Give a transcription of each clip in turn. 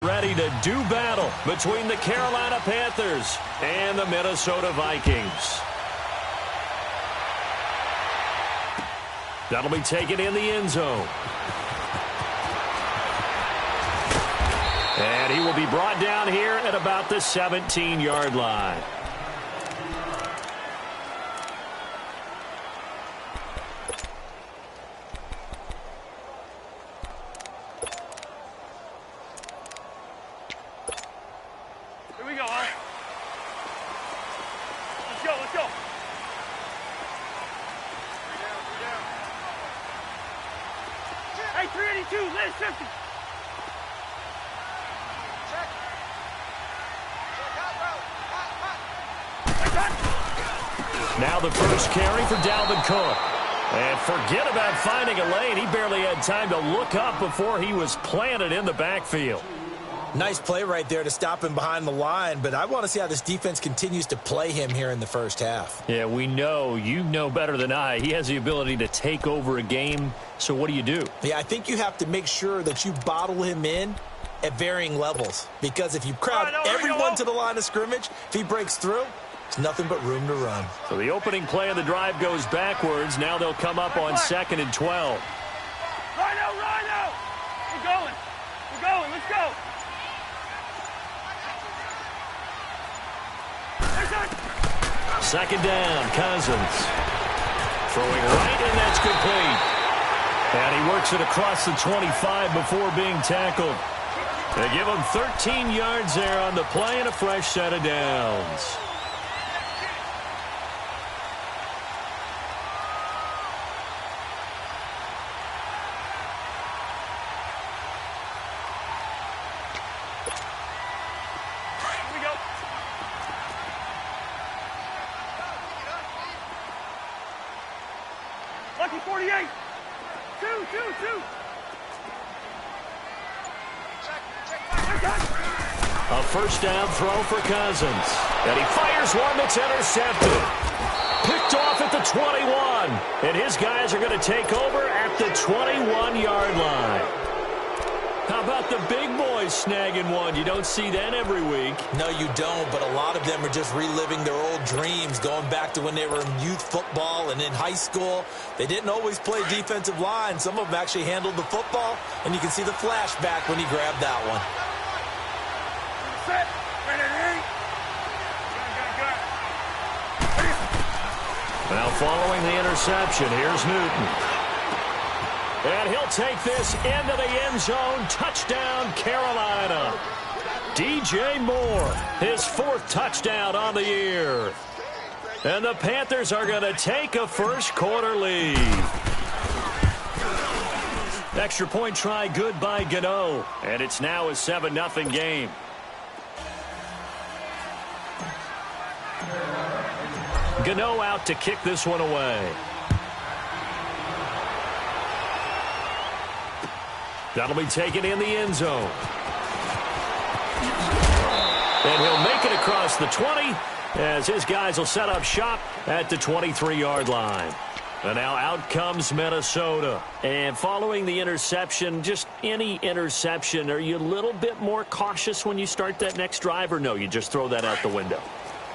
Ready to do battle between the Carolina Panthers and the Minnesota Vikings. That'll be taken in the end zone. And he will be brought down here at about the 17-yard line. Here we go, huh? Let's go, let's go. Hey, 382, Liz 50. Now the first carry for Dalvin Cook. And forget about finding a lane. He barely had time to look up before he was planted in the backfield. Nice play right there to stop him behind the line, but I want to see how this defense continues to play him here in the first half. Yeah, we know. You know better than I. He has the ability to take over a game, so what do you do? Yeah, I think you have to make sure that you bottle him in at varying levels, because if you crowd everyone to the line of scrimmage, if he breaks through, it's nothing but room to run. So the opening play of the drive goes backwards. Now they'll come up on 2nd and 12. Rhino! We're going. We're going. Let's go. Second down, Cousins. Throwing right, and that's complete. And he works it across the 25 before being tackled. They give him 13 yards there on the play and a fresh set of downs. Lucky 48. Two. A first down throw for Cousins. And he fires one that's intercepted. Picked off at the 21. And his guys are going to take over at the 21-yard line. How about the big boys snagging one? You don't see that every week. No, you don't, but a lot of them are just reliving their old dreams, going back to when they were in youth football and in high school. They didn't always play defensive line. Some of them actually handled the football, and you can see the flashback when he grabbed that one. Set. Now following the interception, here's Newton. And he'll take this into the end zone. Touchdown, Carolina. DJ Moore, his 4th touchdown on the year. And the Panthers are going to take a first-quarter lead. Extra point try good by Gano. And it's now a 7-0 game. Gano out to kick this one away. That'll be taken in the end zone. And he'll make it across the 20 as his guys will set up shop at the 23-yard line. And now out comes Minnesota. And following the interception, just any interception, are you a little bit more cautious when you start that next drive, or no, you just throw that out the window?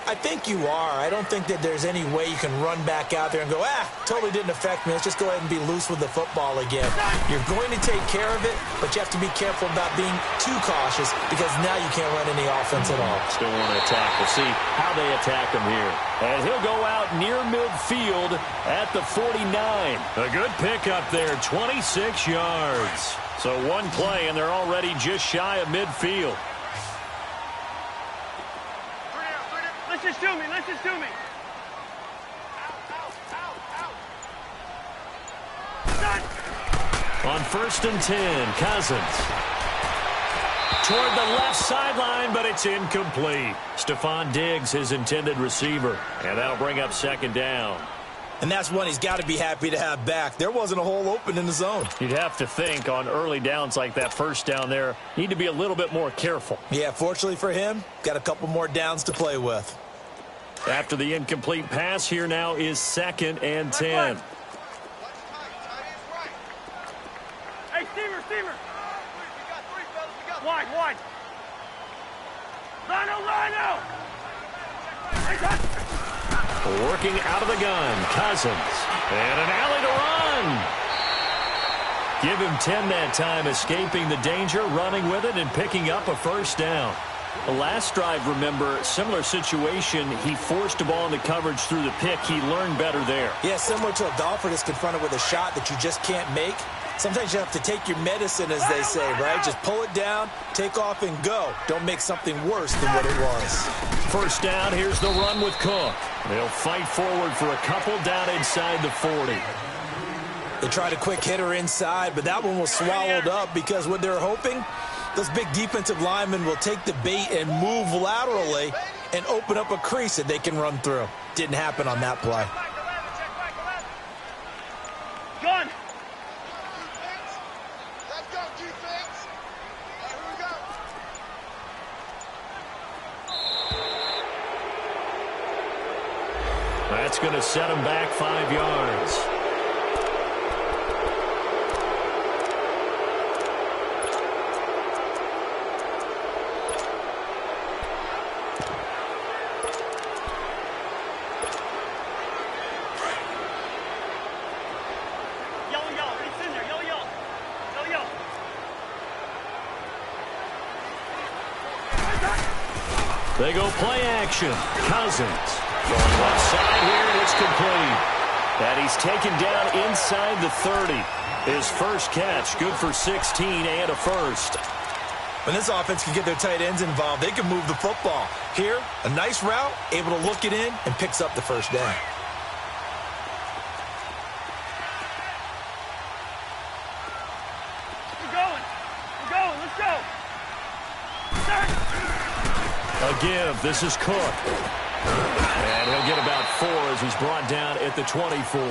I think you are. I don't think that there's any way you can run back out there and go, totally didn't affect me. Let's just go ahead and be loose with the football again. You're going to take care of it, but you have to be careful about being too cautious, because now you can't run any offense at all. Still want to attack. We'll see how they attack him here. And he'll go out near midfield at the 49. A good pickup there, 26 yards. So one play, and they're already just shy of midfield. Let's just do me. On 1st and 10, Cousins. Toward the left sideline, but it's incomplete. Stephon Diggs, his intended receiver. And that'll bring up 2nd down. And that's one he's got to be happy to have back. There wasn't a hole open in the zone. You'd have to think on early downs like that first down there, need to be a little bit more careful. Yeah, fortunately for him, got a couple more downs to play with. After the incomplete pass, here now is 2nd and 10. Hey, Steamer. Wide. Rhino! Working out of the gun, Cousins. And an alley to run. Give him 10 that time, escaping the danger, running with it, and picking up a first down. The last drive, remember, similar situation. He forced a ball into coverage through the pick. He learned better there. Yeah, similar to a golfer that's confronted with a shot that you just can't make. Sometimes you have to take your medicine, as they say, right? Just pull it down, take off, and go. Don't make something worse than what it was. First down, here's the run with Cook. They'll fight forward for a couple down inside the 40. They tried a quick hitter inside, but that one was swallowed up because what they're hoping, those big defensive linemen will take the bait and move laterally and open up a crease that they can run through. Didn't happen on that play. Gun! Let's go, defense! Here we go! That's going to set him back 5 yards. They go play action. Cousins going left side here, and it's complete. And he's taken down inside the 30. His first catch, good for 16 and a first. When this offense can get their tight ends involved, they can move the football. Here, a nice route, able to look it in, and picks up the first down. We're going, let's go! A give, this is Cook. And he'll get about 4 as he's brought down at the 24.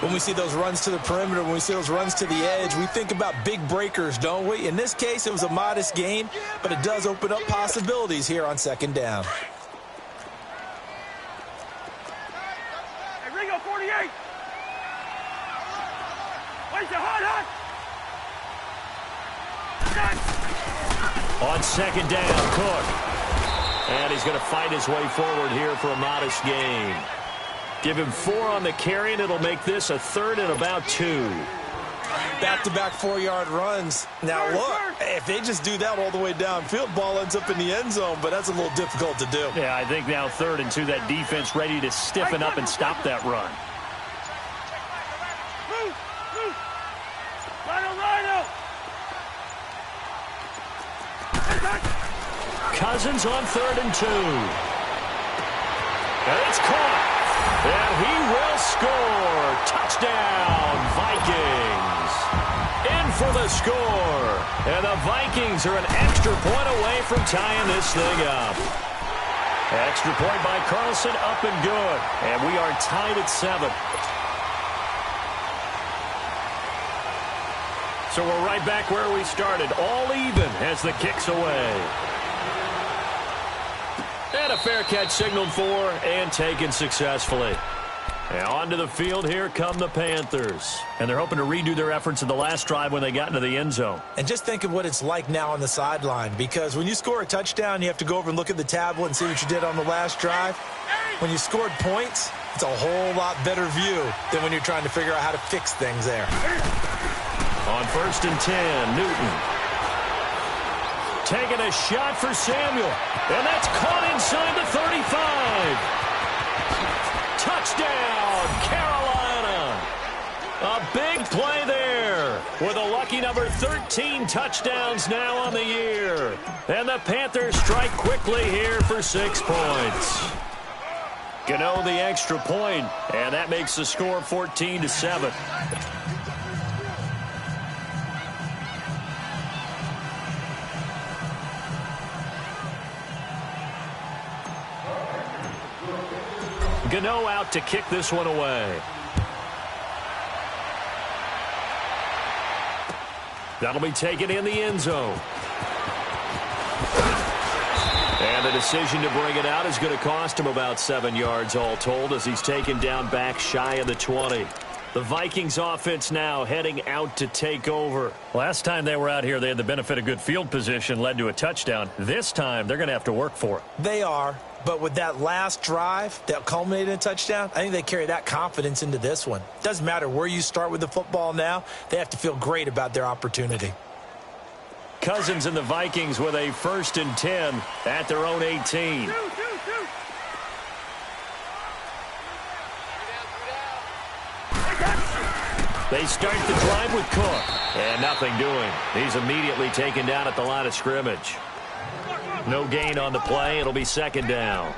When we see those runs to the perimeter, when we see those runs to the edge, we think about big breakers, don't we? In this case, it was a modest gain, but it does open up possibilities here on second down. Hey, Ringo, 48! Wait, hot! On second down, Cook. And he's going to fight his way forward here for a modest gain. Give him 4 on the carry, and it'll make this a third and about 2. Back-to-back 4-yard runs. Now, look, if they just do that all the way downfield, ball ends up in the end zone, but that's a little difficult to do. Yeah, I think now 3rd and 2, that defense ready to stiffen up and stop that run. Move! Rhino! Cousins on 3rd and 2. And it's caught. And he will score. Touchdown, Vikings. In for the score. And the Vikings are an extra point away from tying this thing up. Extra point by Carlson, up and good. And we are tied at 7. So we're right back where we started. All even as the kick's away. And a fair catch signaled for and taken successfully. Now onto the field, here come the Panthers. And they're hoping to redo their efforts in the last drive when they got into the end zone. And just think of what it's like now on the sideline, because when you score a touchdown, you have to go over and look at the tablet and see what you did on the last drive. When you scored points, it's a whole lot better view than when you're trying to figure out how to fix things there. On 1st and 10, Newton. Taking a shot for Samuel. And that's caught inside the 35. Touchdown, Carolina. A big play there with a lucky number 13 touchdowns now on the year. And the Panthers strike quickly here for 6 points. Gano the extra point, and that makes the score 14-7. Gano out to kick this one away. That'll be taken in the end zone. And the decision to bring it out is going to cost him about 7 yards all told as he's taken down back shy of the 20. The Vikings offense now heading out to take over. Last time they were out here, they had the benefit of good field position, led to a touchdown. This time, they're going to have to work for it. They are, but with that last drive that culminated in a touchdown, I think they carry that confidence into this one. Doesn't matter where you start with the football now, they have to feel great about their opportunity. Cousins and the Vikings with a 1st and 10 at their own 18. They start the drive with Cook. And nothing doing. He's immediately taken down at the line of scrimmage. No gain on the play. It'll be 2nd down.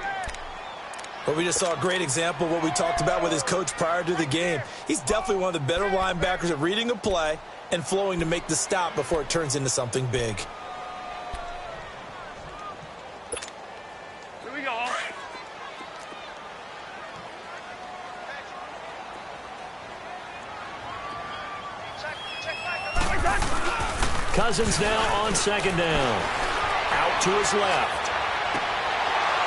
Well, we just saw a great example of what we talked about with his coach prior to the game. He's definitely one of the better linebackers at reading a play and flowing to make the stop before it turns into something big. Here we go. Cousins now on 2nd down. Out to his left.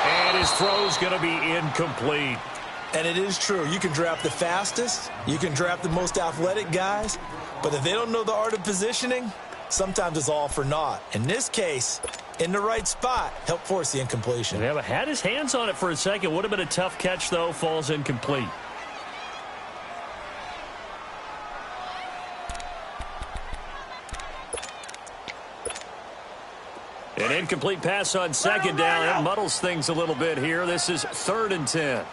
And his throw's going to be incomplete. And it is true. You can draft the fastest. You can draft the most athletic guys. But if they don't know the art of positioning, sometimes it's all for naught. In this case, in the right spot, help force the incompletion. Yeah, but had his hands on it for a second. Would have been a tough catch, though. Falls incomplete. An incomplete pass on 2nd down. It muddles things a little bit here. This is 3rd and 10.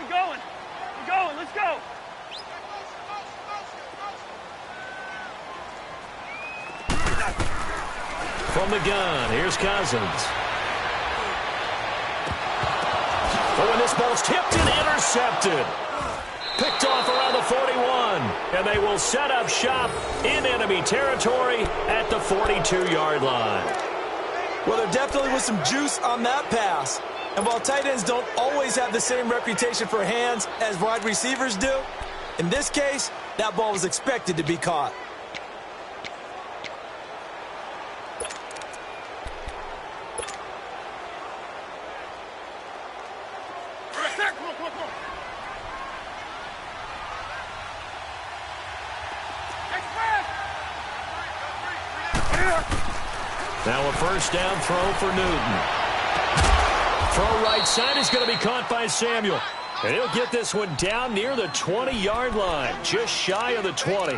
We're going. Let's go. From the gun, here's Cousins. Oh, and this ball's tipped and intercepted. Picked off around the 41. And they will set up shop in enemy territory at the 42-yard line. Well, there definitely was some juice on that pass. And while tight ends don't always have the same reputation for hands as wide receivers do, in this case, that ball was expected to be caught. Now a 1st down throw for Newton. Throw right side is going to be caught by Samuel. And he'll get this one down near the 20-yard line, just shy of the 20.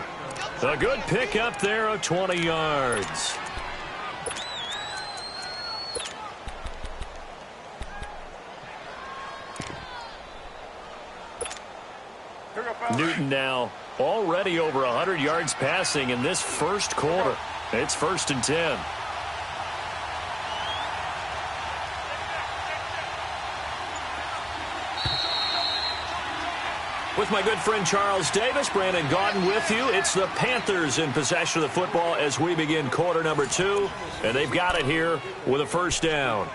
A good pickup there of 20 yards. Newton now already over 100 yards passing in this 1st quarter. It's 1st and 10. With my good friend Charles Davis, Brandon Gaudin with you. It's the Panthers in possession of the football as we begin quarter number 2. And they've got it here with a 1st down.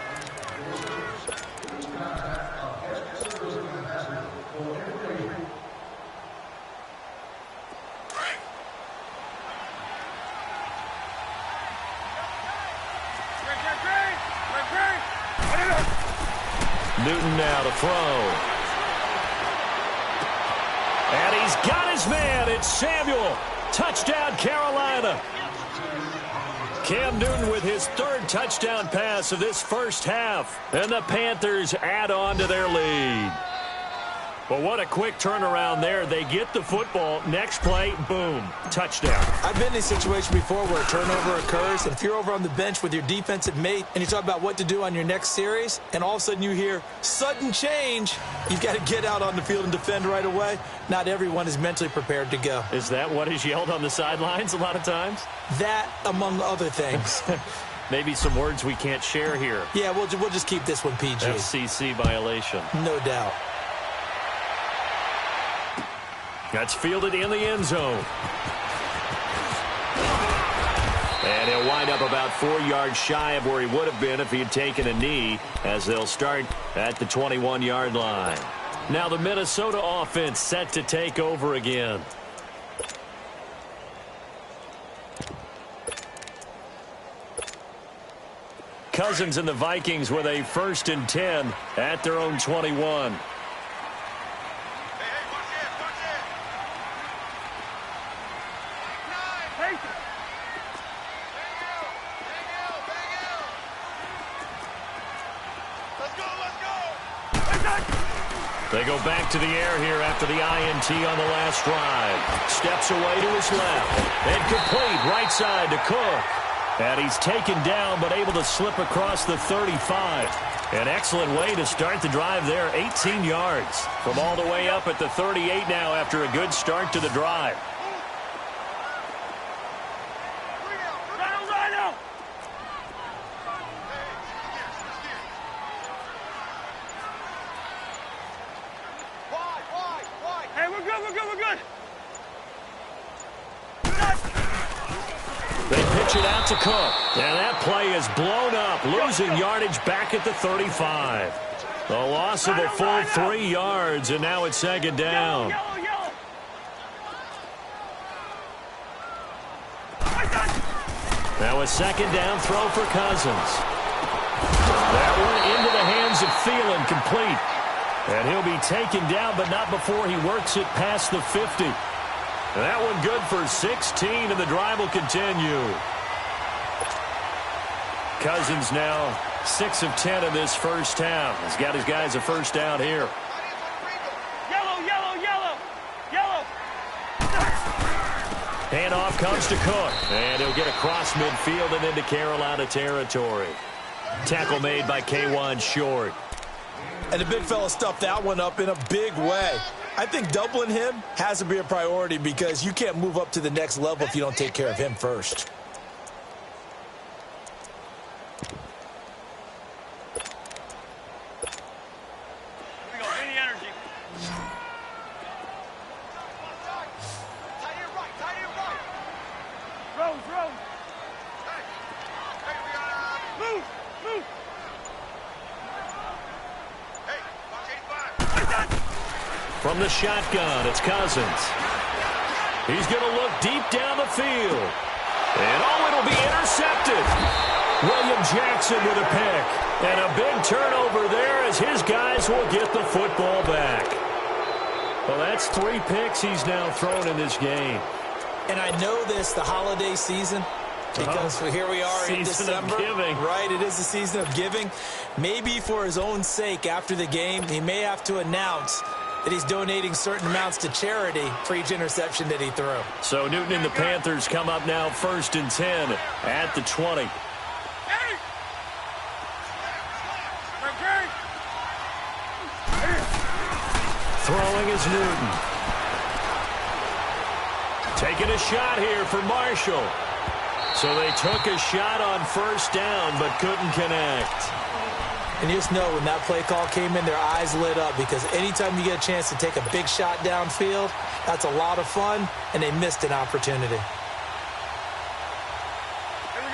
Newton now to throw. And he's got his man. It's Samuel. Touchdown, Carolina. Cam Newton with his 3rd touchdown pass of this 1st half. And the Panthers add on to their lead. Well, what a quick turnaround there. They get the football. Next play, boom, touchdown. I've been in a situation before where a turnover occurs, and if you're over on the bench with your defensive mate and you talk about what to do on your next series, and all of a sudden you hear sudden change, you've got to get out on the field and defend right away. Not everyone is mentally prepared to go. Is that what is yelled on the sidelines a lot of times? That, among other things. Maybe some words we can't share here. Yeah, we'll just keep this one PG. FCC violation. No doubt. That's fielded in the end zone. And he'll wind up about 4 yards shy of where he would have been if he had taken a knee, as they'll start at the 21-yard line. Now the Minnesota offense set to take over again. Cousins and the Vikings with a 1st and 10 at their own 21. They go back to the air here after the INT on the last drive. Steps away to his left. And complete right side to Cook. And he's taken down but able to slip across the 35. An excellent way to start the drive there. 18 yards from all the way up at the 38 now after a good start to the drive. They pitch it out to Cook. And that play is blown up, losing yardage back at the 35. The loss of a full 3 yards, and now it's second down. Now a second down throw for Cousins. That one into the hands of Thielen, complete. And he'll be taken down, but not before he works it past the 50. That one good for 16, and the drive will continue. Cousins now 6 of 10 in this first half. He's got his guys a first down here. Yellow, yellow, yellow, yellow. Handoff comes to Cook, and he'll get across midfield and into Carolina territory. Tackle made by K'Wan Short. And the big fella stuffed that one up in a big way. I think doubling him has to be a priority because you can't move up to the next level if you don't take care of him first. Here we go, any energy. Tight end right, tight end right. Rose, Rose. Hey, we got Move, move. Hey, watch 85. From the shotgun, it's Cousins. He's going to look deep down the field. And it'll be intercepted. William Jackson with a pick. And a big turnover there as his guys will get the football back. Well, that's 3 picks he's now thrown in this game. And I know this, the holiday season, because here we are in December. Season of giving. Right, it is the season of giving. Maybe for his own sake after the game, he may have to announce that he's donating certain amounts to charity for each interception that he threw. So Newton and the Panthers come up now 1st and 10 at the 20. Throwing is Newton. Taking a shot here for Marshall. So they took a shot on first down but couldn't connect. And you just know when that play call came in, their eyes lit up because anytime you get a chance to take a big shot downfield, that's a lot of fun, and they missed an opportunity.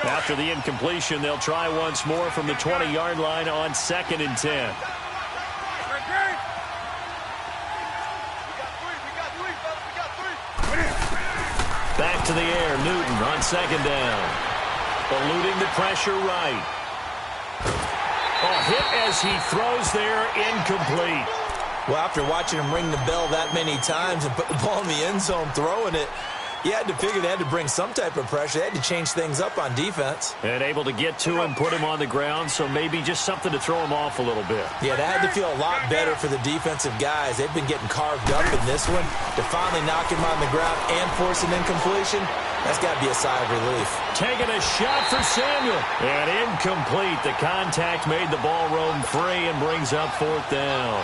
After the incompletion, they'll try once more from the 20-yard line on 2nd and 10. Back to the air, Newton on 2nd down. Eluding the pressure right. Hit as he throws there, incomplete. Well, after watching him ring the bell that many times and put the ball in the end zone throwing it, you had to figure they had to bring some type of pressure. They had to change things up on defense. And able to get to him, put him on the ground, so maybe just something to throw him off a little bit. Yeah, that had to feel a lot better for the defensive guys. They've been getting carved up in this one. To finally knock him on the ground and force an incompletion, that's got to be a sigh of relief. Taking a shot for Samuel. And incomplete. The contact made the ball roam free and brings up 4th down.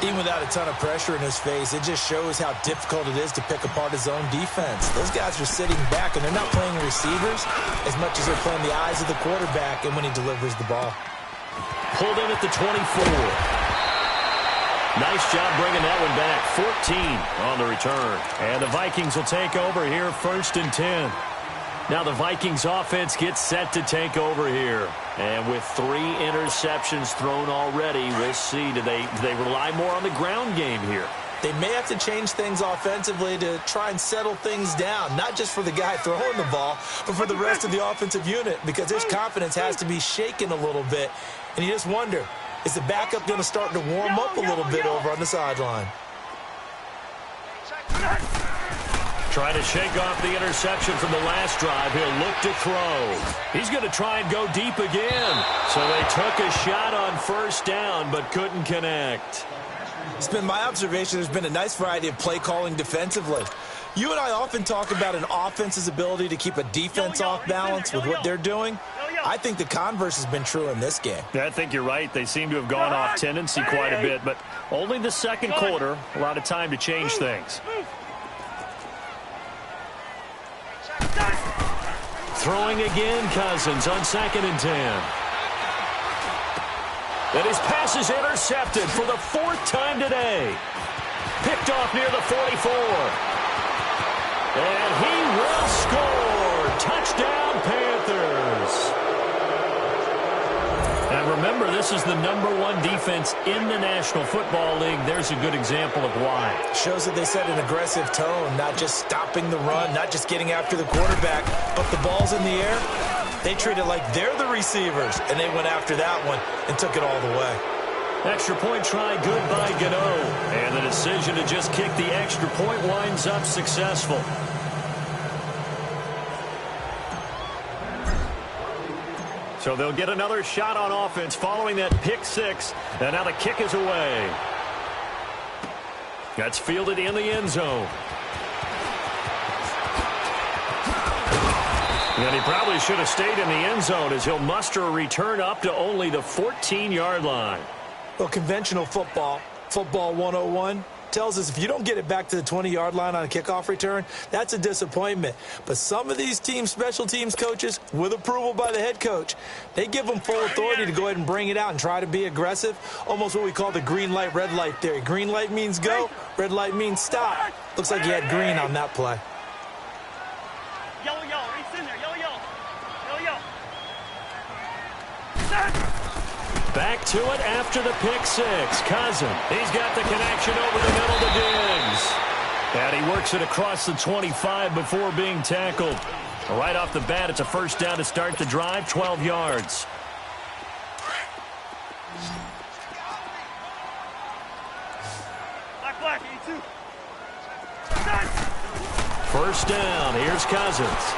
Even without a ton of pressure in his face, it just shows how difficult it is to pick apart his own defense. Those guys are sitting back, and they're not playing receivers as much as they're playing the eyes of the quarterback and when he delivers the ball. Pulled in at the 24. Nice job bringing that one back. 14 on the return. And the Vikings will take over here 1st and 10. Now the Vikings offense gets set to take over here. And with 3 interceptions thrown already, we'll see. Do they rely more on the ground game here? They may have to change things offensively to try and settle things down, not just for the guy throwing the ball, but for the rest of the offensive unit, because his confidence has to be shaken a little bit. And you just wonder, is the backup going to start to warm up a little bit over on the sideline? Trying to shake off the interception from the last drive. He'll look to throw. He's going to try and go deep again. So they took a shot on first down but couldn't connect. It's been my observation there's been a nice variety of play calling defensively. You and I often talk about an offense's ability to keep a defense off balance with what they're doing. I think the converse has been true in this game. Yeah, I think you're right. They seem to have gone off tendency quite a bit, but only the second quarter, a lot of time to change things. Throwing again, Cousins on 2nd and 10. And his pass is intercepted for the 4th time today. Picked off near the 44. And he will score. Touchdown, Panthers. And remember, this is the #1 defense in the National Football League. There's a good example of why. Shows that they set an aggressive tone, not just stopping the run, not just getting after the quarterback, but the ball's in the air. They treat it like they're the receivers, and they went after that one and took it all the way. Extra point try good by Gano. And the decision to just kick the extra point winds up successful. So they'll get another shot on offense following that pick 6. And now the kick is away. That's fielded in the end zone. And he probably should have stayed in the end zone as he'll muster a return up to only the 14-yard line. Well, conventional football 101, tells us if you don't get it back to the 20-yard line on a kickoff return, that's a disappointment. But some of these teams, special teams coaches, with approval by the head coach, they give them full authority to go ahead and bring it out and try to be aggressive, almost what we call the green light, red light theory. Green light means go, red light means stop. Looks like he had green on that play. Yellow, yellow, it's in there, yellow, yellow. Yellow, yellow. Back to it after the pick 6. Cousin, he's got the connection over the middle to Diggs. And he works it across the 25 before being tackled. Right off the bat, it's a first down to start the drive, 12 yards. Black, 82. First down, here's Cousins.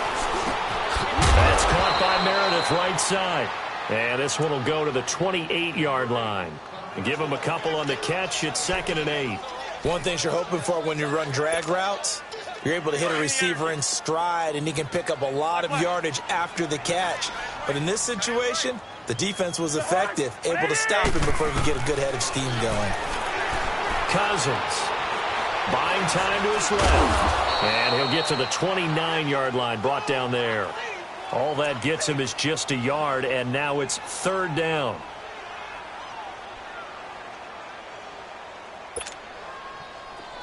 That's caught by Meredith right side. And this one will go to the 28-yard line. And give him a couple on the catch. It's 2nd and 8. One thing you're hoping for when you run drag routes, you're able to hit a receiver in stride, and he can pick up a lot of yardage after the catch. But in this situation, the defense was effective, able to stop him before he could get a good head of steam going. Cousins buying time to his left. And he'll get to the 29-yard line, brought down there. All that gets him is just a yard, and now it's 3rd down.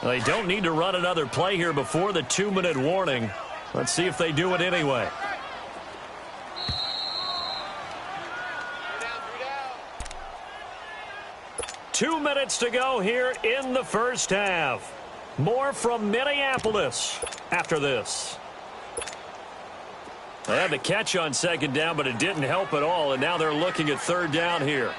They don't need to run another play here before the 2-minute warning. Let's see if they do it anyway. Two minutes to go here in the first half. More from Minneapolis after this. They had the catch on 2nd down, but it didn't help at all, and now they're looking at 3rd down here.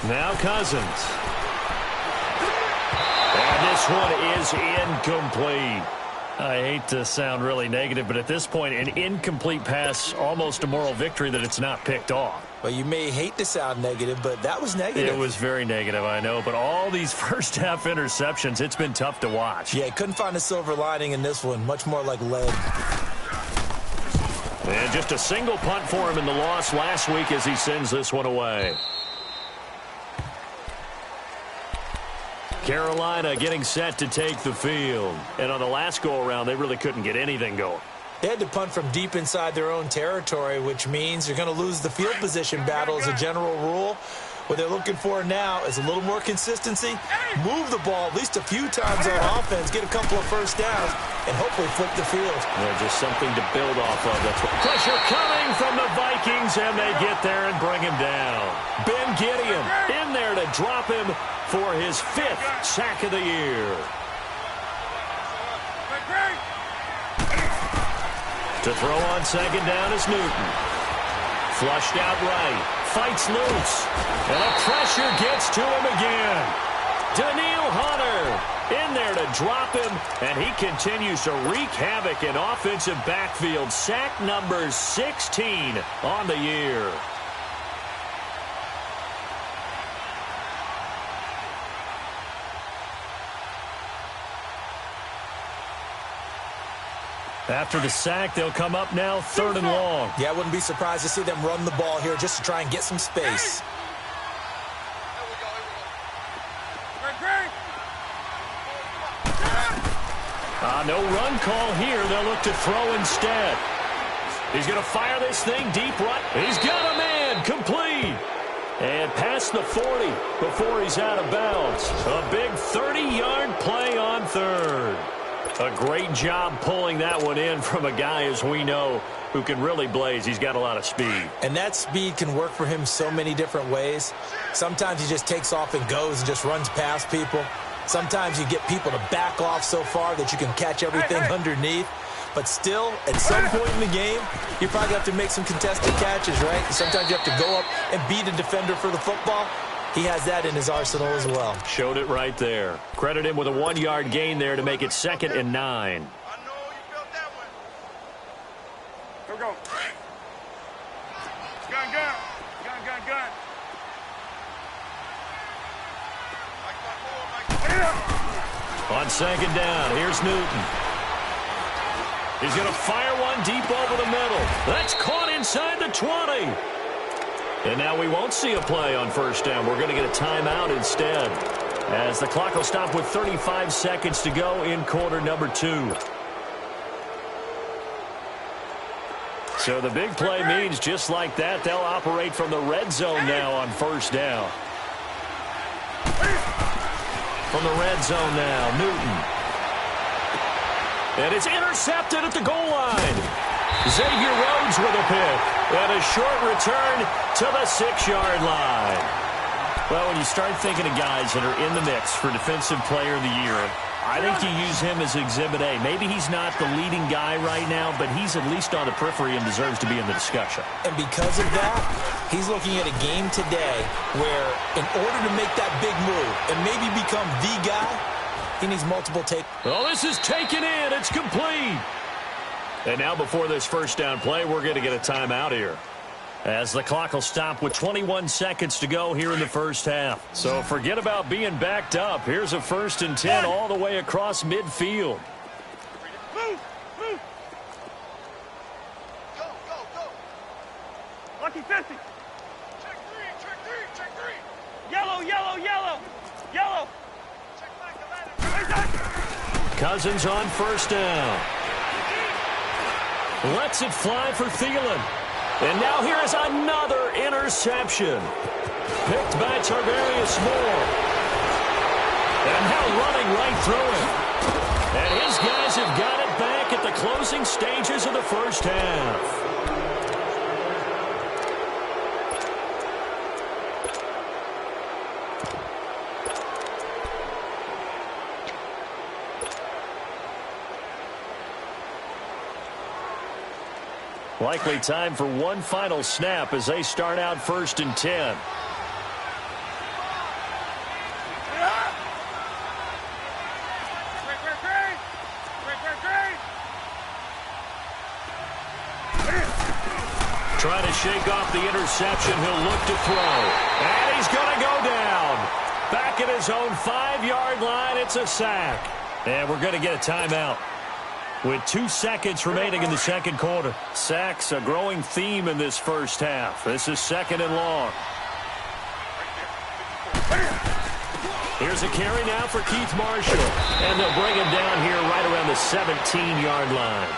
Now Cousins. And this one is incomplete. I hate to sound really negative, but at this point, an incomplete pass, almost a moral victory that it's not picked off. Well, you may hate to sound negative, but that was negative. It was very negative, I know, but all these first-half interceptions, it's been tough to watch. Yeah, couldn't find a silver lining in this one, much more like lead. And just a single punt for him in the loss last week as he sends this one away. Carolina getting set to take the field. And on the last go-around, they really couldn't get anything going. They had to punt from deep inside their own territory, which means you're going to lose the field position battle as a general rule. What they're looking for now is a little more consistency, move the ball at least a few times on offense, get a couple of first downs, and hopefully flip the field. Yeah, just something to build off of. That's what. Pressure coming from the Vikings, and they get there and bring him down. Ben Gideon in there to drop him for his 5th sack of the year. To throw on 2nd down is Newton. Flushed out right. fights loose. And the pressure gets to him again. Daniil Hunter in there to drop him, and he continues to wreak havoc in offensive backfield. Sack number 16 on the year. After the sack, they'll come up now 3rd and long. Yeah, I wouldn't be surprised to see them run the ball here just to try and get some space. No run call here. They'll look to throw instead. He's going to fire this thing deep right. He's got a man. Complete. And past the 40 before he's out of bounds. A big 30-yard play on 3rd. A great job pulling that one in from a guy, as we know, who can really blaze. He's got a lot of speed. And that speed can work for him so many different ways. Sometimes he just takes off and goes and just runs past people. Sometimes you get people to back off so far that you can catch everything underneath. But still, at some point in the game, you probably have to make some contested catches, right? Sometimes you have to go up and beat a defender for the football. He has that in his arsenal as well. Showed it right there. Credit him with a 1-yard gain there to make it 2nd and 9. I know you felt that one. Go. Gun. Gun. On 2nd down, here's Newton. He's going to fire one deep over the middle. That's caught inside the 20. And now we won't see a play on 1st down. We're going to get a timeout instead, as the clock will stop with 35 seconds to go in quarter number 2. So the big play means just like that, they'll operate from the red zone now on 1st down. From the red zone now, Newton. And it's intercepted at the goal line. Xavier Rhodes with a pick. And a short return to the 6-yard line. Well, when you start thinking of guys that are in the mix for Defensive Player of the Year, I think you use him as Exhibit A. Maybe he's not the leading guy right now, but he's at least on the periphery and deserves to be in the discussion. And because of that, he's looking at a game today where in order to make that big move and maybe become the guy, he needs multiple take. Oh, this is taken in. It's complete. And now before this 1st down play, we're going to get a timeout here, as the clock will stop with 21 seconds to go here in the 1st half. So forget about being backed up. Here's a 1st and 10 all the way across midfield. Move. Go. Lucky 50. Check three. Yellow. Check back the ladder. Cousins on 1st down. Lets it fly for Thielen. And now here is another interception. Picked by Tarvarius Moore. And now running right through it. And his guys have got it back at the closing stages of the 1st half. Likely time for one final snap as they start out 1st and 10. Trying to shake off the interception. He'll look to throw. And he's going to go down. Back at his own 5-yard line. It's a sack. And we're going to get a timeout with 2 seconds remaining in the 2nd quarter. Sacks, a growing theme in this 1st half. This is 2nd and long. Here's a carry now for Keith Marshall. And they'll bring him down here right around the 17-yard line.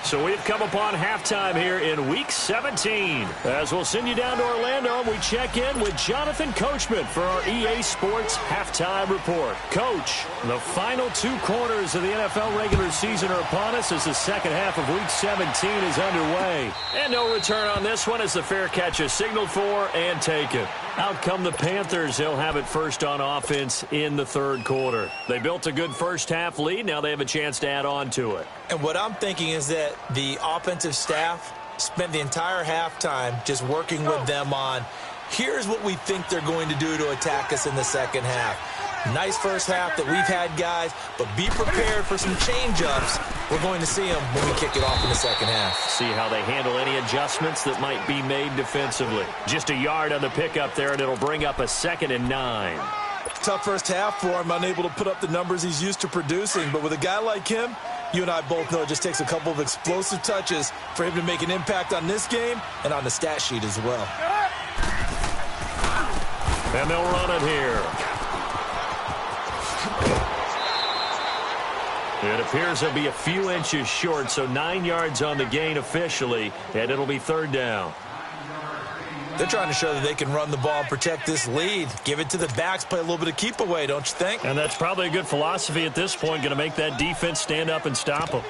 So we've come upon halftime here in Week 17. As we'll send you down to Orlando, we check in with Jonathan Coachman for our EA Sports Halftime Report. Coach, the final 2 quarters of the NFL regular season are upon us as the 2nd half of Week 17 is underway. And no return on this one as the fair catch is signaled for and taken. Out come the Panthers. They'll have it first on offense in the 3rd quarter. They built a good 1st half lead. Now they have a chance to add on to it. And what I'm thinking is that the offensive staff spent the entire halftime just working with them on, here's what we think they're going to do to attack us in the second half. Nice first half that we've had, guys, but be prepared for some change-ups. We're going to see them when we kick it off in the second half. See how they handle any adjustments that might be made defensively. Just a yard on the pickup there, and it'll bring up a 2nd and 9. Tough first half for him, unable to put up the numbers he's used to producing. But with a guy like him, you and I both know it just takes a couple of explosive touches for him to make an impact on this game and on the stat sheet as well. And they'll run it here. It appears they'll be a few inches short, so 9 yards on the gain officially, and it'll be 3rd down. They're trying to show that they can run the ball and protect this lead. Give it to the backs, play a little bit of keep away, don't you think? And that's probably a good philosophy at this point, going to make that defense stand up and stop them.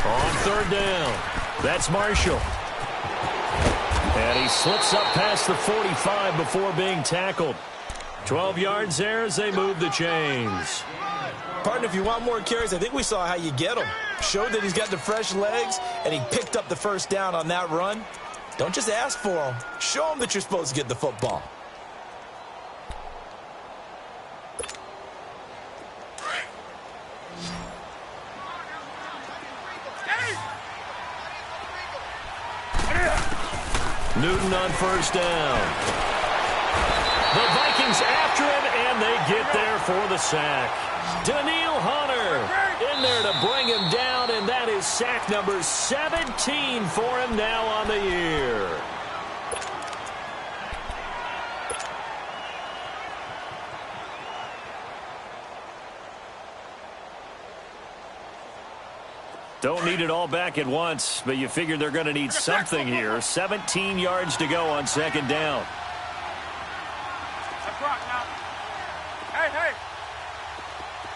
On 3rd down, that's Marshall. And he slips up past the 45 before being tackled. 12 yards there as they move the chains. Partner, if you want more carries, I think we saw how you get him. Showed that he's got the fresh legs, and he picked up the first down on that run. Don't just ask for him. Show him that you're supposed to get the football. Newton on 1st down. The Vikings after him, and they get there for the sack. Daniil Hunter in there to bring him down, and that is sack number 17 for him now on the year. Don't need it all back at once, but you figure they're going to need something here. 17 yards to go on 2nd down. Let's rock now. Hey, hey.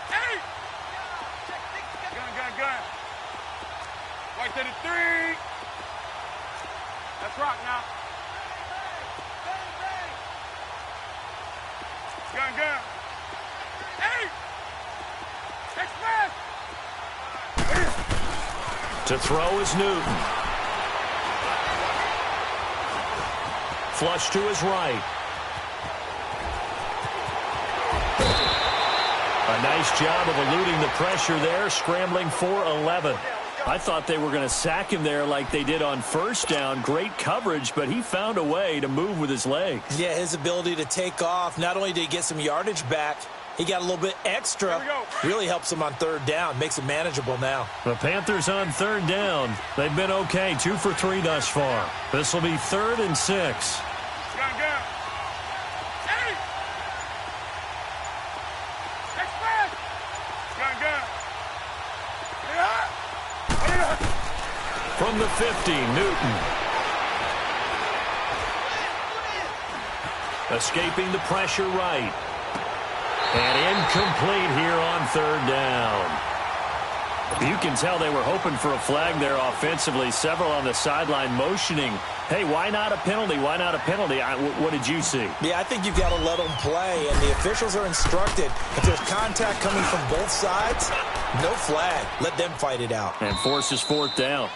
Hey. Gun. Right to the 3. Let's rock now. Gun. Hey. Express. To throw is Newton. Flush to his right. A nice job of eluding the pressure there, scrambling for 11. I thought they were going to sack him there like they did on 1st down. Great coverage, but he found a way to move with his legs. Yeah, his ability to take off. Not only did he get some yardage back, he got a little bit extra. Really helps him on 3rd down. Makes it manageable now. The Panthers on 3rd down. They've been okay. 2 for 3 thus far. This will be 3rd and 6. Gun. Hey. Express. Gun. From the 50, Newton. Escaping the pressure right. And incomplete here on 3rd down. You can tell they were hoping for a flag there offensively. Several on the sideline motioning, hey, why not a penalty? Why not a penalty? What did you see? Yeah, I think you've got to let them play, and the officials are instructed. If there's contact coming from both sides, no flag. Let them fight it out. And forces 4th down.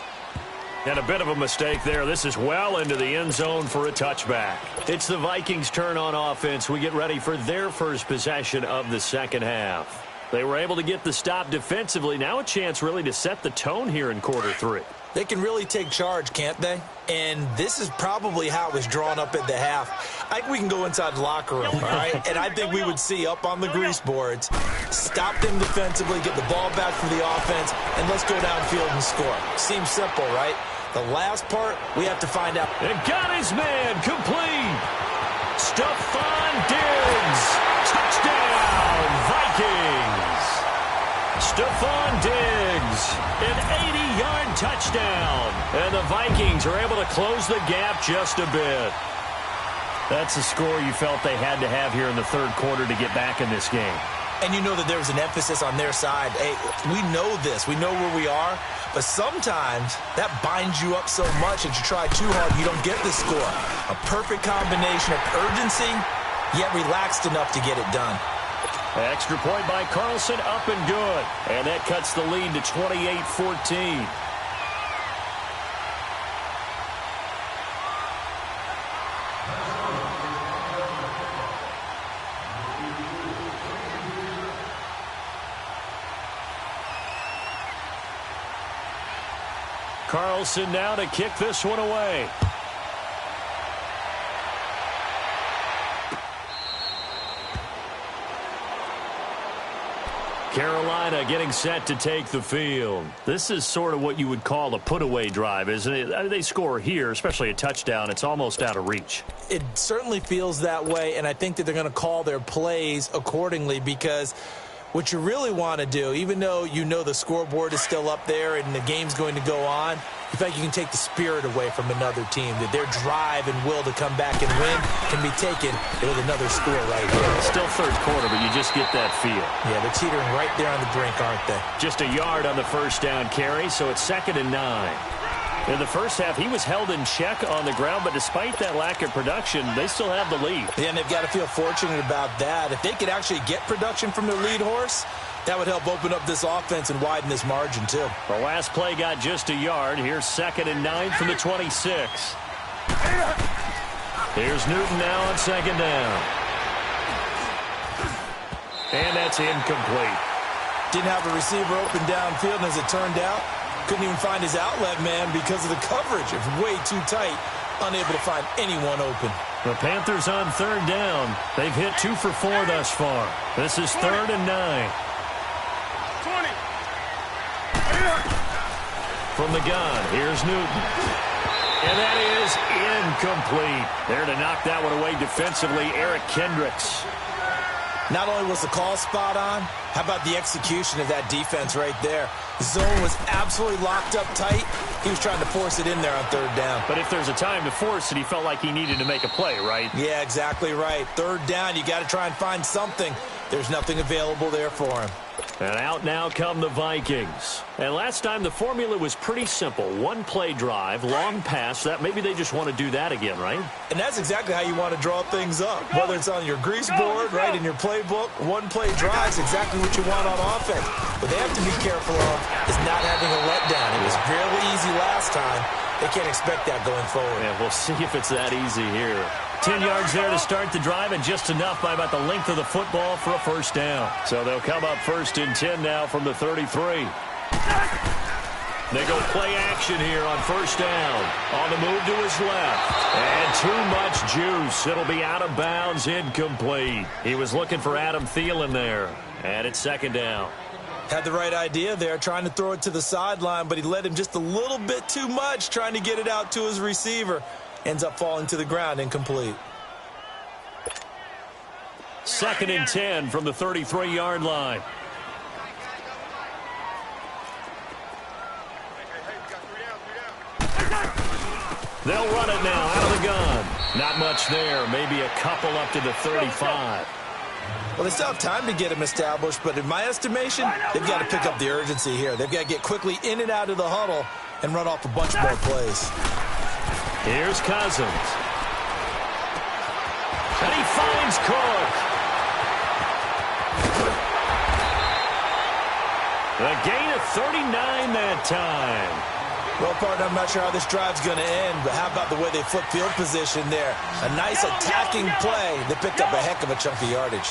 And a bit of a mistake there. This is well into the end zone for a touchback. It's the Vikings' turn on offense. We get ready for their first possession of the second half. They were able to get the stop defensively. Now a chance really to set the tone here in quarter 3. They can really take charge, can't they? And this is probably how it was drawn up at the half. I think we can go inside the locker room, all right? And I think we would see up on the grease boards, stop them defensively, get the ball back for the offense, and let's go downfield and score. Seems simple, right? The last part, we have to find out. And got his man complete. Stephon Diggs. Touchdown, Vikings. Stephon Diggs, an 80-yard touchdown. And the Vikings are able to close the gap just a bit. That's the score you felt they had to have here in the 3rd quarter to get back in this game. And you know that there's an emphasis on their side. Hey, we know this. We know where we are. But sometimes that binds you up so much that you try too hard, you don't get the score. A perfect combination of urgency, yet relaxed enough to get it done. Extra point by Carlson, up and good. And that cuts the lead to 28-14. Carlson now to kick this one away. Carolina getting set to take the field. This is sort of what you would call a put-away drive, isn't it? They score here, especially a touchdown. It's almost out of reach. It certainly feels that way, and I think that they're going to call their plays accordingly because what you really want to do, even though you know the scoreboard is still up there and the game's going to go on, you feel like you can take the spirit away from another team, that their drive and will to come back and win can be taken with another score right here. Still third quarter, but you just get that feel. Yeah, they're teetering right there on the brink, aren't they? Just a yard on the first down carry, so it's 2nd and 9. In the first half, he was held in check on the ground, but despite that lack of production, they still have the lead. Yeah, and they've got to feel fortunate about that. If they could actually get production from their lead horse, that would help open up this offense and widen this margin, too. The last play got just a yard. Here's 2nd and 9 from the 26. Here's Newton now on 2nd down. And that's incomplete. Didn't have a receiver open downfield, and as it turned out, couldn't even find his outlet man because of the coverage. It's way too tight, unable to find anyone open. The Panthers on 3rd down. They've hit 2 for 4 thus far. This is 3rd and 9. 20. From the gun, here's Newton. And that is incomplete. There to knock that one away defensively, Eric Kendricks. Not only was the call spot on, how about the execution of that defense right there? The zone was absolutely locked up tight. He was trying to force it in there on 3rd down. But if there's a time to force it, he felt like he needed to make a play, right? Yeah, exactly right. 3rd down, you got to try and find something. There's nothing available there for him. And out now come the Vikings. And last time the formula was pretty simple. One play drive, long pass. That maybe they just want to do that again, right? And that's exactly how you want to draw things up. Whether it's on your grease board, right, in your playbook, one play drive is exactly what you want on offense. What they have to be careful of is not having a letdown. It was fairly easy last time. They can't expect that going forward. Yeah, we'll see if it's that easy here. 10 yards there to start the drive, and just enough by about the length of the football for a first down. So they'll come up 1st and 10 now from the 33. They go play action here on 1st down. On the move to his left. And too much juice. It'll be out of bounds, incomplete. He was looking for Adam Thielen there. And it's 2nd down. Had the right idea there, trying to throw it to the sideline, but he let him just a little bit too much, trying to get it out to his receiver. Ends up falling to the ground, incomplete. 2nd and 10 from the 33-yard line. They'll run it now out of the gun. Not much there, maybe a couple up to the 35. Well, they still have time to get him established, but in my estimation, they've got to pick up the urgency here. They've got to get quickly in and out of the huddle and run off a bunch more plays. Here's Cousins. And he finds Cook. A gain of 39 that time. Well, partner, I'm not sure how this drive's going to end, but how about the way they flip field position there? A nice attacking play. They picked up a heck of a chunk of yardage.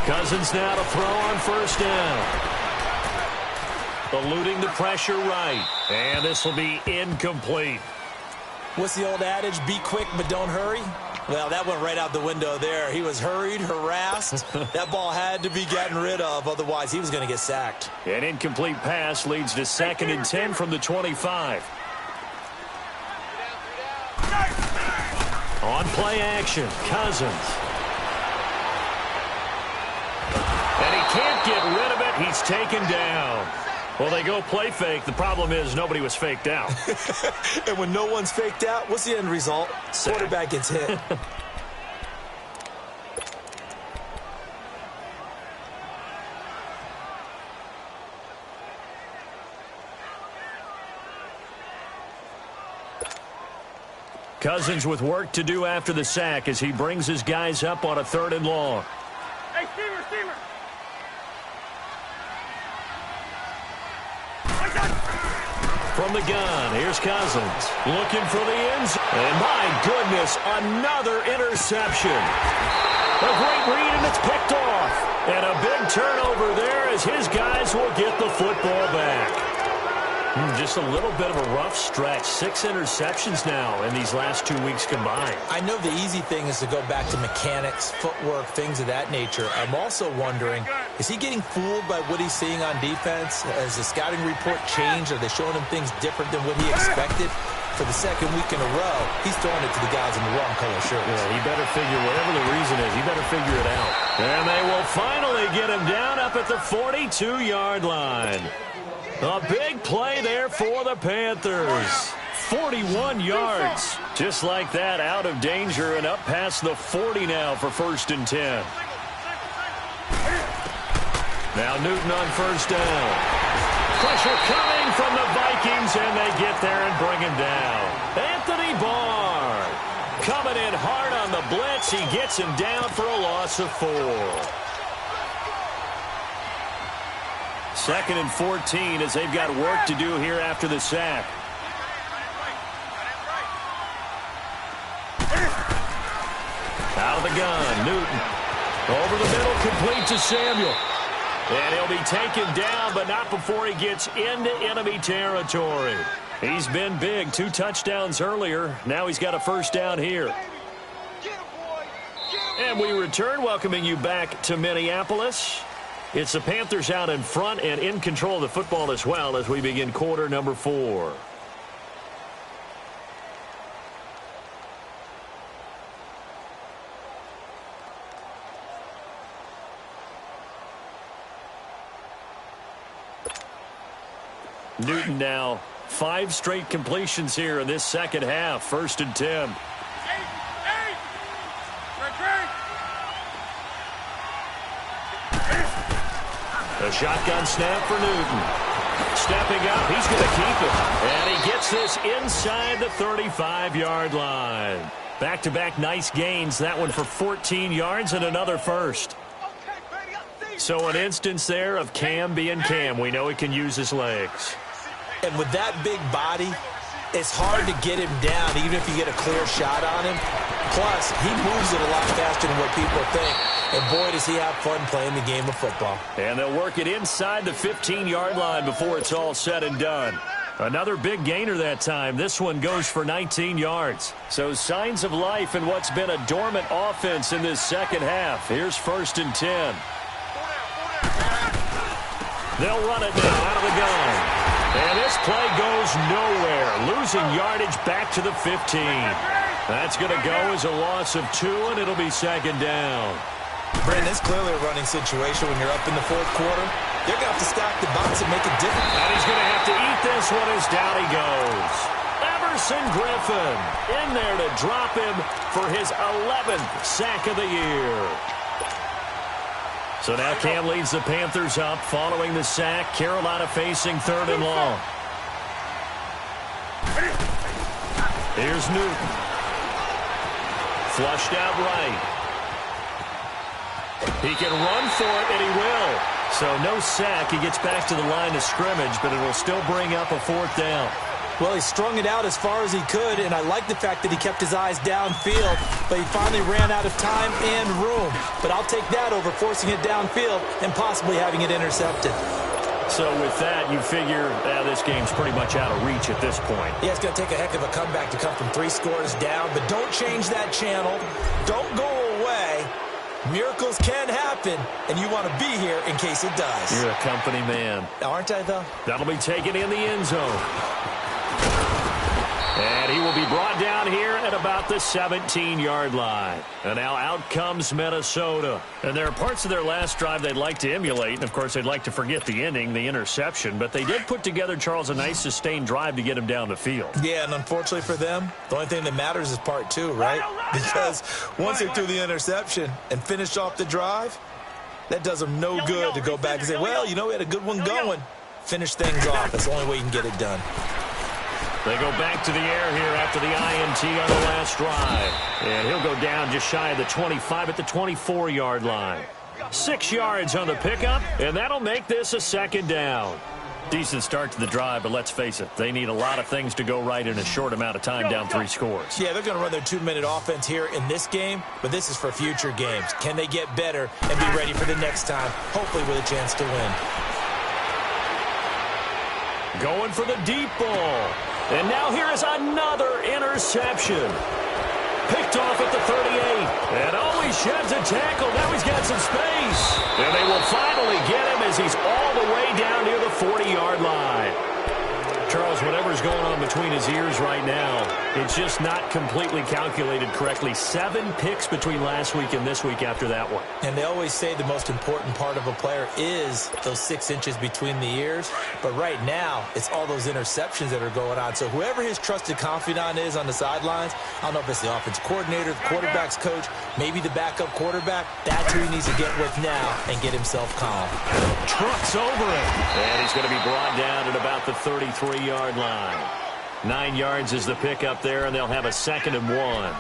Cousins now to throw on 1st down. Eluding the pressure right. And this will be incomplete. What's the old adage? Be quick, but don't hurry. Well, that went right out the window there. He was hurried, harassed. That ball had to be gotten rid of. Otherwise, he was going to get sacked. An incomplete pass leads to 2nd and 10 from the 25. On play action, Cousins. And he can't get rid of it. He's taken down. Well, they go play fake. The problem is nobody was faked out. And when no one's faked out, what's the end result? Sack. Quarterback gets hit. Cousins with work to do after the sack as he brings his guys up on a 3rd and long. Hey, steamer. From the gun, here's Cousins. Looking for the end zone. And my goodness, another interception. A great read, and it's picked off. And a big turnover there as his guys will get the football back. Just a little bit of a rough stretch. 6 interceptions now in these last 2 weeks combined. I know the easy thing is to go back to mechanics, footwork, things of that nature. I'm also wondering, is he getting fooled by what he's seeing on defense? Has the scouting report changed? Are they showing him things different than what he expected? For the 2nd week in a row, he's throwing it to the guys in the wrong color shirts. Yeah, he better figure, whatever the reason is, he better figure it out. And they will finally get him down up at the 42-yard line. A big play there for the Panthers. 41 yards. Just like that, out of danger and up past the 40 now for 1st and 10. Now Newton on 1st down. Pressure coming from the Vikings, and they get there and bring him down. Anthony Barr coming in hard on the blitz. He gets him down for a loss of 4. 2nd and 14 as they've got work to do here after the sack. Out of the gun, Newton. Over the middle, complete to Samuel. And he'll be taken down, but not before he gets into enemy territory. He's been big. 2 touchdowns earlier. Now he's got a 1st down here. And we return, welcoming you back to Minneapolis. It's the Panthers out in front and in control of the football as well as we begin quarter number 4. Newton now 5 straight completions here in this 2nd half. 1st and 10. A shotgun snap for Newton. Stepping up, he's going to keep it. And he gets this inside the 35-yard line. Back-to-back nice gains. That one for 14 yards and another 1st. So an instance there of Cam being Cam. We know he can use his legs. And with that big body, it's hard to get him down, even if you get a clear shot on him. Plus, he moves it a lot faster than what people think. And boy, does he have fun playing the game of football. And they'll work it inside the 15-yard line before it's all said and done. Another big gainer that time. This one goes for 19 yards. So signs of life in what's been a dormant offense in this 2nd half. Here's 1st and 10. They'll run it now out of the gun. And this play goes nowhere. Losing yardage back to the 15. That's going to go as a loss of 2, and it'll be 2nd down. Brandon, it's clearly a running situation when you're up in the 4th quarter. They're going to have to stack the box and make it different. And he's going to have to eat this one as down he goes. Emerson Griffin in there to drop him for his 11th sack of the year. So now Cam leads the Panthers up following the sack. Carolina facing 3rd and long. Here's Newton. Flushed out right. He can run for it, and he will. So no sack. He gets back to the line of scrimmage, but it will still bring up a 4th down. Well, he strung it out as far as he could, and I like the fact that he kept his eyes downfield, but he finally ran out of time and room. But I'll take that over forcing it downfield and possibly having it intercepted. So with that, you figure this game's pretty much out of reach at this point. Yeah, it's going to take a heck of a comeback to come from 3 scores down, but don't change that channel. Don't go away. Miracles can happen, and you want to be here in case it does. You're a company man. Aren't I, though? That'll be taken in the end zone. And he will be brought down here at about the 17-yard line. And now out comes Minnesota. And there are parts of their last drive they'd like to emulate. And, of course, they'd like to forget the ending, the interception. But they did put together, Charles, a nice sustained drive to get him down the field. Yeah, and unfortunately for them, the only thing that matters is part two, right? Because once they threw the interception and finished off the drive, that does them no good to go back and say, well, you know, we had a good one going. Finish things off. That's the only way you can get it done. They go back to the air here after the INT on the last drive. And he'll go down just shy of the 25 at the 24-yard line. 6 yards on the pickup, and that'll make this a second down. Decent start to the drive, but let's face it, they need a lot of things to go right in a short amount of time, down 3 scores. Yeah, they're going to run their 2-minute offense here in this game, but this is for future games. Can they get better and be ready for the next time, hopefully with a chance to win? Going for the deep ball. And now here is another interception. Picked off at the 38. And he sheds a tackle. Now he's got some space. And they will finally get him as he's all the way down near the 40-yard line. Charles, whatever's going on between his ears right now, it's just not completely calculated correctly. 7 picks between last week and this week after that one. And they always say the most important part of a player is those 6 inches between the ears. But right now, it's all those interceptions that are going on. So whoever his trusted confidant is on the sidelines, I don't know if it's the offensive coordinator, the quarterback's coach, maybe the backup quarterback, that's who he needs to get with now and get himself calm. Trucks over it. And he's going to be brought down at about the 33-yard line. 9 yards is the pickup there, and they'll have a 2nd and 1.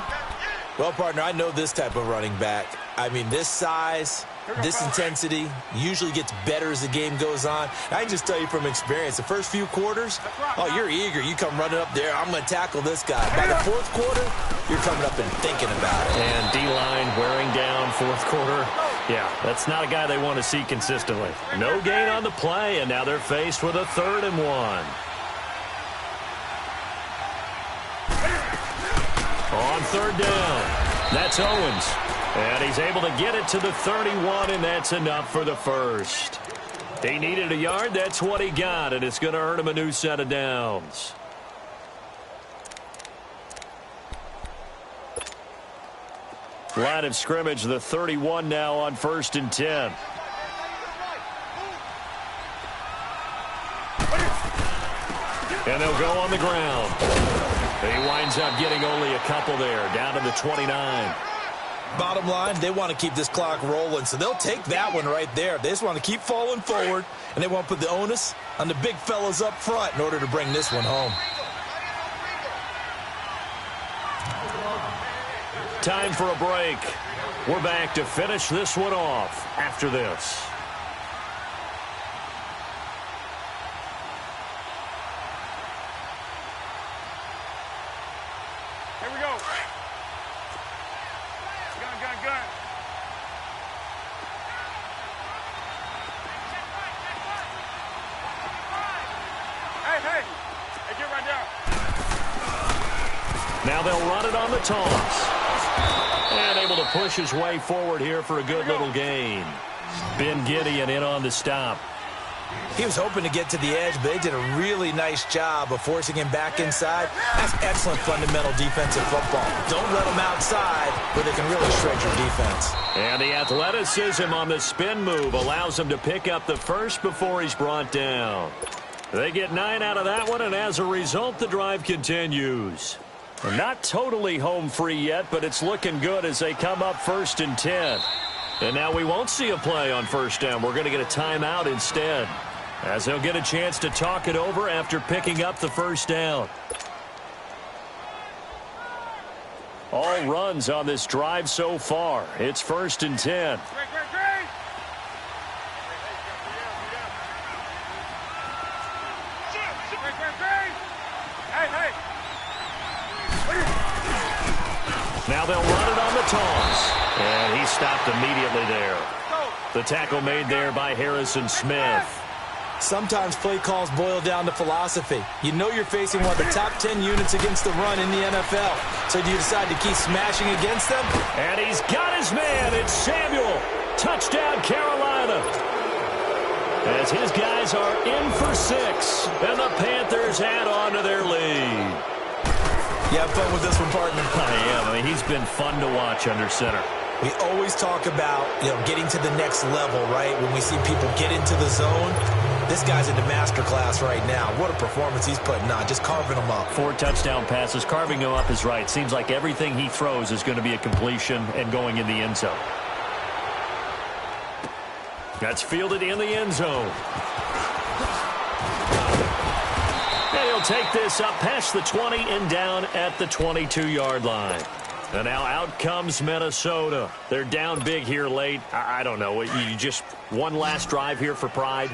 Well, partner, I know this type of running back. I mean, this size, this intensity usually gets better as the game goes on. I can just tell you from experience, the first few quarters, oh, you're eager. You come running up there, I'm going to tackle this guy. By the 4th quarter, you're coming up and thinking about it. And D-line wearing down 4th quarter. Yeah, that's not a guy they want to see consistently. No gain on the play, and now they're faced with a 3rd and 1. On 3rd down, that's Owens. And he's able to get it to the 31, and that's enough for the first. He needed a yard. That's what he got, and it's going to earn him a new set of downs. Line of scrimmage, the 31 now on 1st and 10. And they'll go on the ground. He winds up getting only a couple there, down to the 29. Bottom line, they want to keep this clock rolling, so they'll take that one right there. They just want to keep falling forward, and they want to put the onus on the big fellas up front in order to bring this one home. Time for a break. We're back to finish this one off after this. Here we go. Gun. Hey, get right down. Now they'll run it on the toss. And able to push his way forward here for a good little gain. Ben Gideon in on the stop. He was hoping to get to the edge, but they did a really nice job of forcing him back inside. That's excellent fundamental defensive football. Don't let them outside where they can really shred your defense. And the athleticism on the spin move allows him to pick up the first before he's brought down. They get 9 out of that one, and as a result, the drive continues. They're not totally home free yet, but it's looking good as they come up 1st and 10. And now we won't see a play on 1st down. We're going to get a timeout instead, as they'll get a chance to talk it over after picking up the 1st down. All runs on this drive so far. It's 1st and 10. Now they'll run it on the toss. And he stopped immediately there. The tackle made there by Harrison Smith. Sometimes play calls boil down to philosophy. You know you're facing one of the top 10 units against the run in the NFL. So do you decide to keep smashing against them? And he's got his man. It's Samuel. Touchdown, Carolina. As his guys are in for 6. And the Panthers add on to their lead. You have fun with this one, partner? I am. I mean, he's been fun to watch under center. We always talk about, getting to the next level, right? When we see people get into the zone, this guy's in the master class right now. What a performance he's putting on, just carving them up. 4 touchdown passes. Carving him up is right. Seems like everything he throws is going to be a completion and going in the end zone. That's fielded in the end zone. And he'll take this up past the 20 and down at the 22-yard line. And now out comes Minnesota. They're down big here late. I don't know. You just one last drive here for pride?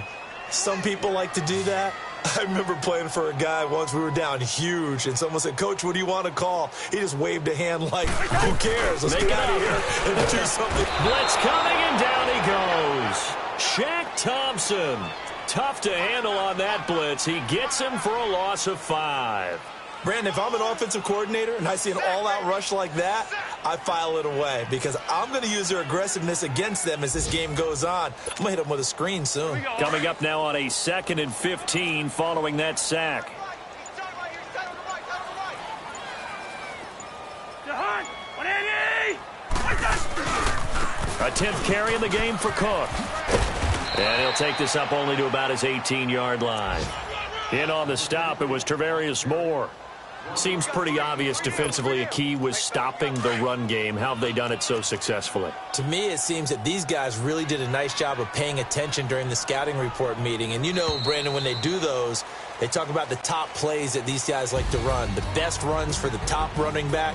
Some people like to do that. I remember playing for a guy once. We were down huge, and someone said, "Coach, what do you want to call?" He just waved a hand like, "Who cares? Let's get out of here and do something." Blitz coming, and down he goes. Shaq Thompson. Tough to handle on that blitz. He gets him for a loss of 5. Brandon, if I'm an offensive coordinator and I see an all-out rush like that, I file it away because I'm going to use their aggressiveness against them as this game goes on. I'm going to hit them with a screen soon. Coming up now on a 2nd and 15 following that sack. A 10th carry in the game for Cook. And he'll take this up only to about his 18-yard line. In on the stop, it was Tarvarius Moore. Seems pretty obvious defensively a key was stopping the run game. How have they done it so successfully? To me, it seems that these guys really did a nice job of paying attention during the scouting report meeting. And Brandon, when they do those, they talk about the top plays that these guys like to run. The best runs for the top running back